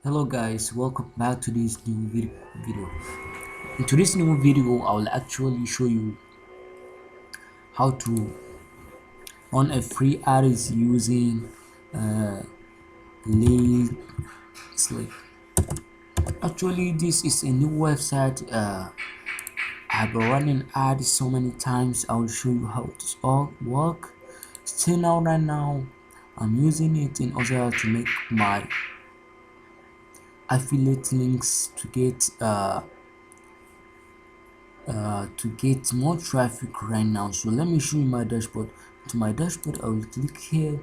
Hello guys, welcome back to this new video. In today's new video, I will actually show you how to run a free ads using uh, Leadseap. Actually, this is a new website. I've been running ads so many times. I will show you how it all work. Still now, right now, I'm using it in order to make my affiliate links to get more traffic right now. So let me show you my dashboard. To my dashboard, I will click here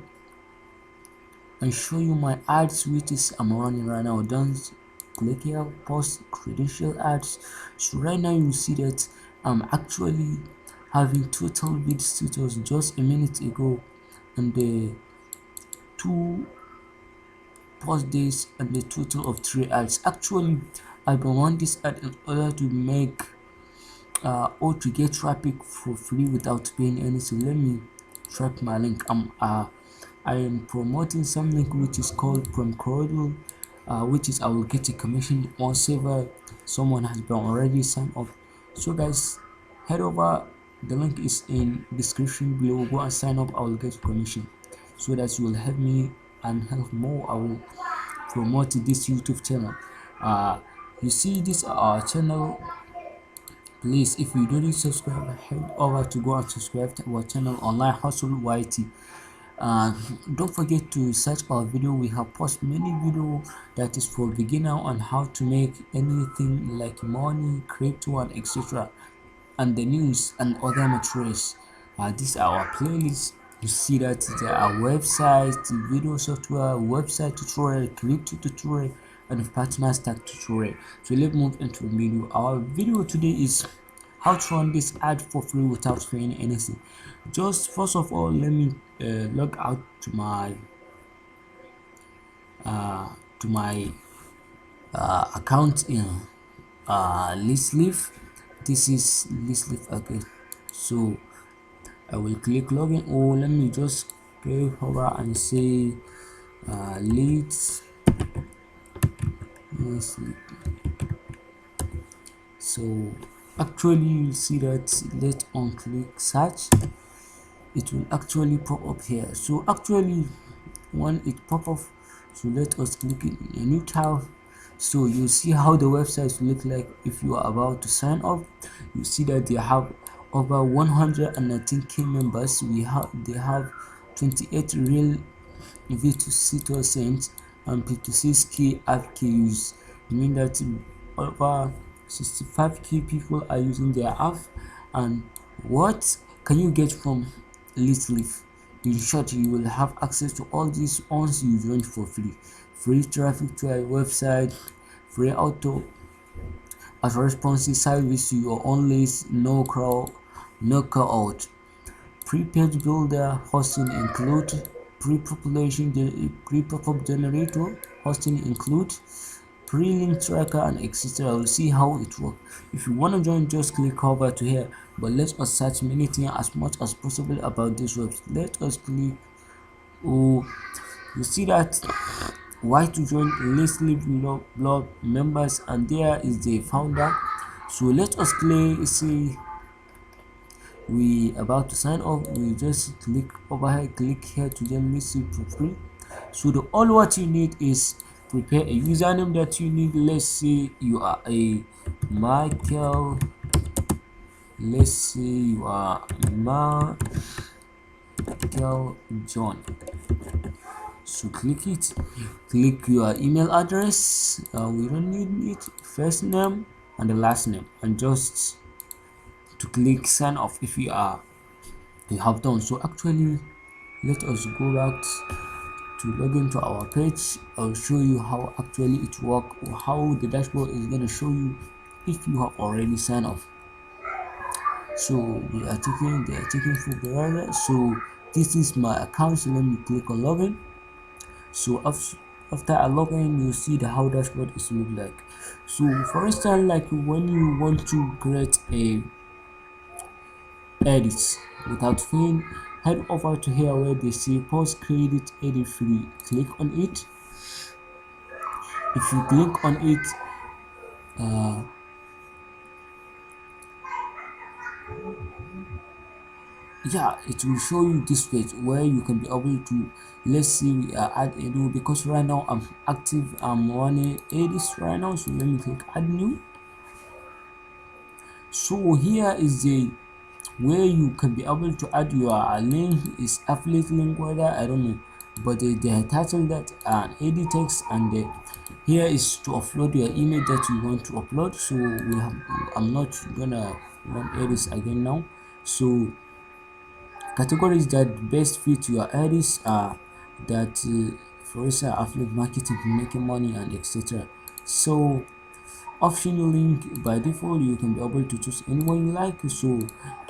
and show you my ads which is I'm running right now. Don't click here, post credential ads. So right now you see that I'm actually having total visitors just a minute ago, and the two post days and the total of 3 ads. Actually, I've been running this ad in order to make or to get traffic for free without paying anything. Let me track my link. I am promoting something which is called Promcordle, which is I will get a commission once ever someone has been already signed up. So guys, head over, the link is in description below. Go and sign up. I will get commission, so that you will help me and help more. I will promote this YouTube channel. You see this channel. Please, if you didn't subscribe, head over to go and subscribe to our channel Online Hustle YT. And don't forget to search our video. We have posted many videos that is for beginner on how to make anything like money, crypto, and etc. And the news and other materials. These are our playlists. You see that there are websites, video software, website tutorial, crypto tutorial, and partner stack tutorial. So let's move into the video. Our video today is how to run this ad for free without paying anything. Just first of all, let me log out to my account in Leadseap. This is Leadseap again. So I will click login, or let me just go over and say Leadseap. So actually you see that let on click search, it will actually pop up here. So actually when it pop up, so let us click in a new tab. So you see how the websites look like if you are about to sign up. You see that they have over 119k members. They have 28 real visitors and 56k app use. Mean that over 65k people are using their app. And what can you get from Leadseap? In short, you will have access to all these once you join for free traffic to a website, free auto as responsive service to your own list, no crowd, no call out, pre-page builder hosting include, pre-pop-up generator hosting include, pre-link tracker, and etc. We'll see how it works. If you want to join, just click over to here, but let us search many things as much as possible about this website. Let us click. Oh, you see that why to join Leadseap blog members, and there is the founder. So let us see we about to sign up. We just click over here, click here to join Leadseap for free. So the all what you need is prepare a username that you need. Let's say you are a Michael. Let's say you are Michael John. So click it, click your email address. We don't need it, first name and the last name, and just to click sign off if you have done. So actually let us go back to log into our page. I'll show you how actually it works, or how the dashboard is going to show you if you have already signed up. So they are taking for brother. So this is my account. So let me click on login. So after I log in, you see how dashboard is look like. So for instance, like when you want to create a edit without fee, head over to here where they say post credit edit free. Click on it. If you click on it, uh, yeah, it will show you this page where you can be able to, let's say we add a new, because right now I'm active, I'm running edits right now, so let me click add new. So here is the where you can be able to add your link, is affiliate link, whether I don't know, but they title that edit text, and here is to upload your image that you want to upload. So we have, I'm not gonna run edits again now. So categories that best fit your areas are that, for instance, affiliate marketing, making money, and etc. So optional link, by default you can be able to choose anyone you like. So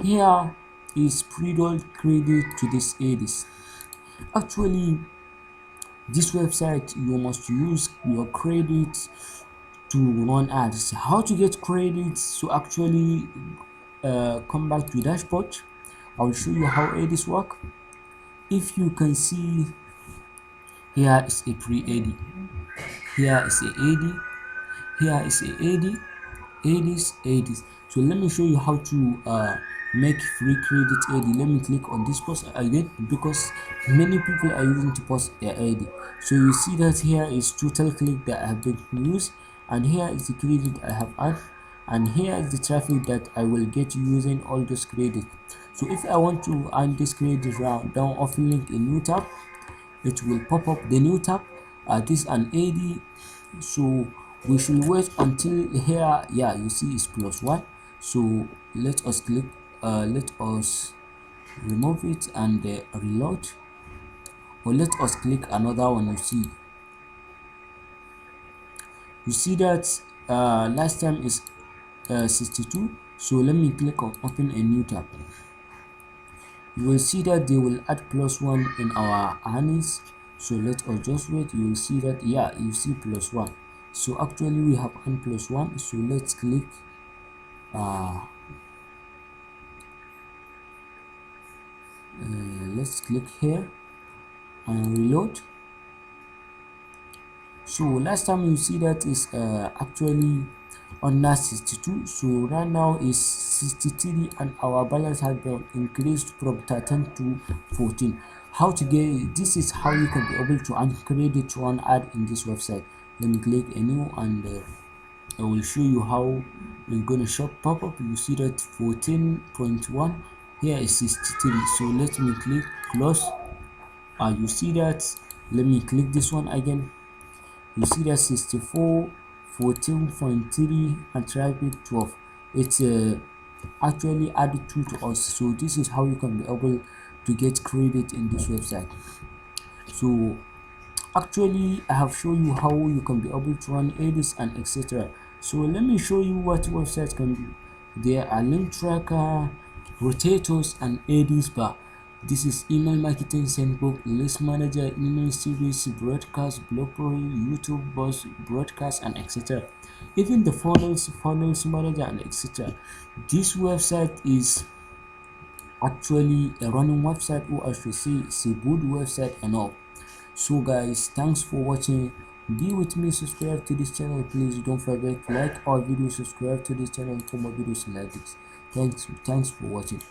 here is pre-rolled credit to this ads. Actually, this website you must use your credit to run ads. How to get credits? So actually, come back to dashboard. I'll show you how ads work. If you can see, here is a pre-ad, here is a ad, here is a ad, ads. So let me show you how to make free credit ad. Let me click on this post again, because many people are using to post their ad. So you see that here is total click that I have been used, and here is the credit I have earned, and here is the traffic that I will get using all those credit. So if I want to earn this credit round down, often link a new tab, it will pop up the new tab. This an ad. So we should wait until here, yeah, you see it's +1. So let us click, let us remove it and reload, or let us click another one. You see that last time is 62. So let me click on open a new tab. You will see that they will add +1 in our earnings. So let us just wait. You will see that, yeah, you see +1. So actually we have earned +1. So let's click, let's click here and reload. So last time you see that is actually under 62. So right now is 63, and our balance has been increased from 13 to 14. How to get this is how you can be able to earn credit to run ad in this website. Let me click a new, and I will show you how we're gonna shop pop up. You see that 14.1, here is 63. So let me click close. You see that, let me click this one again. You see that 64, 14.3, and traffic 12. It's actually added 2 to us. So this is how you can be able to get credit in this website. So actually I have shown you how you can be able to run ads and etc. So let me show you what websites can do. There are link tracker, rotators, and ads bar. This is email marketing, sendbook, list manager, email series, broadcast, blog post, YouTube boss, broadcast, and etc. Even the funnels manager, and etc. This website is actually a running website, or I should say it's a good website enough. So guys, thanks for watching. Be with me, subscribe to this channel, please don't forget to like our video, subscribe to this channel for more videos like this. Thanks for watching.